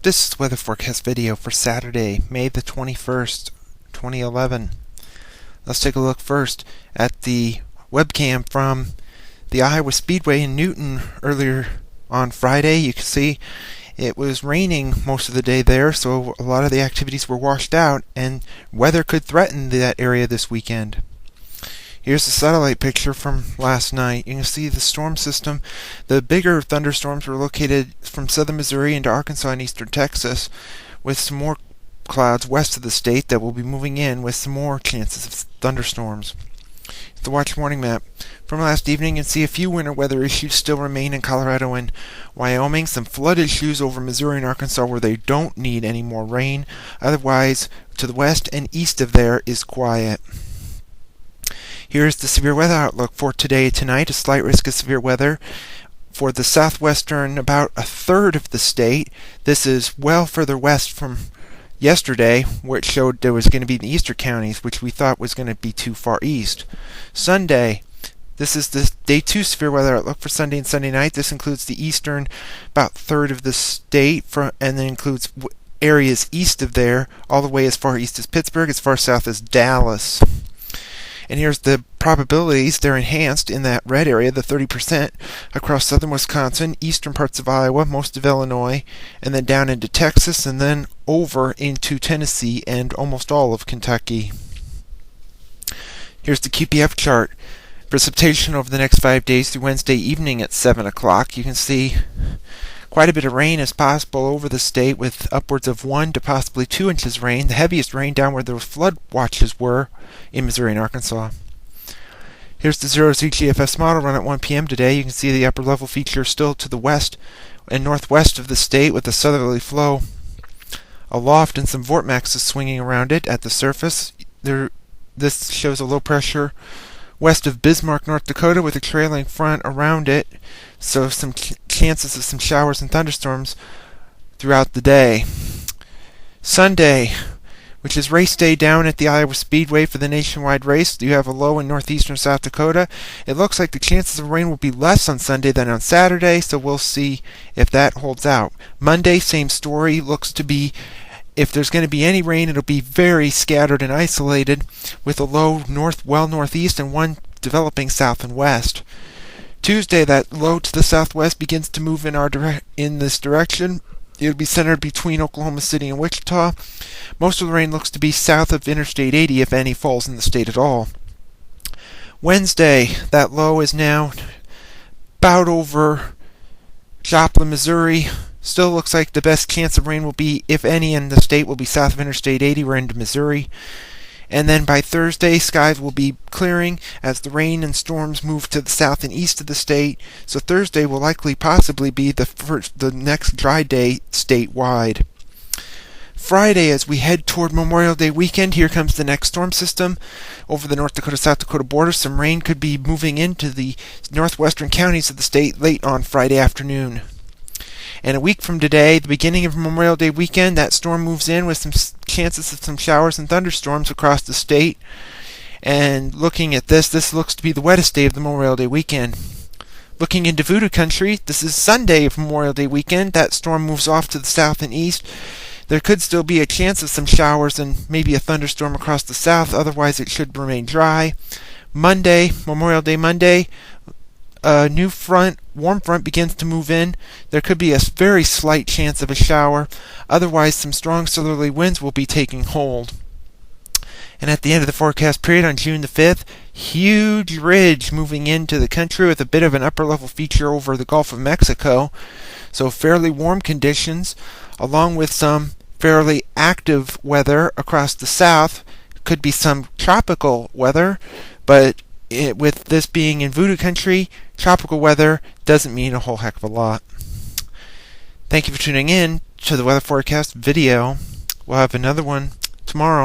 This is the weather forecast video for Saturday, May the 21st, 2011. Let's take a look first at the webcam from the Iowa Speedway in Newton earlier on Friday. You can see it was raining most of the day there, so a lot of the activities were washed out, and weather could threaten that area this weekend. Here's the satellite picture from last night. You can see the storm system. The bigger thunderstorms were located from southern Missouri into Arkansas and eastern Texas, with some more clouds west of the state that will be moving in with some more chances of thunderstorms. The watch warning map from last evening, you can see a few winter weather issues still remain in Colorado and Wyoming. Some flood issues over Missouri and Arkansas where they don't need any more rain. Otherwise, to the west and east of there is quiet. Here's the severe weather outlook for today, tonight. A slight risk of severe weather for the southwestern, about a third of the state. This is well further west from yesterday, where it showed there was going to be the eastern counties, which we thought was going to be too far east. Sunday, this is the day 2 severe weather outlook for Sunday and Sunday night. This includes the eastern, about third of the state, and then includes areas east of there, all the way as far east as Pittsburgh, as far south as Dallas. And here's the probabilities. They're enhanced in that red area, the 30%, across southern Wisconsin, eastern parts of Iowa, most of Illinois, and then down into Texas, and then over into Tennessee and almost all of Kentucky. Here's the QPF chart. Precipitation over the next 5 days through Wednesday evening at 7 o'clock. You can see quite a bit of rain is possible over the state, with upwards of 1 to possibly 2 inches rain. The heaviest rain down where those flood watches were in Missouri and Arkansas. Here's the 0Z GFS Model Run at 1 p.m. today. You can see the upper level feature still to the west and northwest of the state, with a southerly flow aloft and some vortexes swinging around it at the surface. This shows a low pressure west of Bismarck, North Dakota, with a trailing front around it, so some chances of some showers and thunderstorms throughout the day. Sunday, which is race day down at the Iowa Speedway for the nationwide race, you have a low in northeastern South Dakota. It looks like the chances of rain will be less on Sunday than on Saturday, so we'll see if that holds out. Monday, same story. Looks to be, if there's going to be any rain, it'll be very scattered and isolated, with a low northeast and one developing south and west. Tuesday, that low to the southwest begins to move in this direction. It'll be centered between Oklahoma City and Wichita. Most of the rain looks to be south of Interstate 80, if any falls in the state at all. Wednesday, that low is now about over Joplin, Missouri. Still looks like the best chance of rain will be, if any, in the state will be south of Interstate 80 or into Missouri. And then by Thursday, skies will be clearing as the rain and storms move to the south and east of the state. So Thursday will likely possibly be the next dry day statewide. Friday, as we head toward Memorial Day weekend, here comes the next storm system over the North Dakota-South Dakota border. Some rain could be moving into the northwestern counties of the state late on Friday afternoon. And a week from today, the beginning of Memorial Day weekend, that storm moves in with some chances of some showers and thunderstorms across the state. And looking at this looks to be the wettest day of the Memorial Day weekend. Looking into Voodoo country, this is Sunday of Memorial Day weekend. That storm moves off to the south and east. There could still be a chance of some showers and maybe a thunderstorm across the south. Otherwise, it should remain dry. Monday, Memorial Day Monday, a new warm front begins to move in. There could be a very slight chance of a shower. Otherwise, some strong southerly winds will be taking hold. And at the end of the forecast period on June the 5th, huge ridge moving into the country with a bit of an upper level feature over the Gulf of Mexico. So fairly warm conditions, along with some fairly active weather across the south. Could be some tropical weather, but with this being in Voodoo country, tropical weather doesn't mean a whole heck of a lot. Thank you for tuning in to the weather forecast video. We'll have another one tomorrow.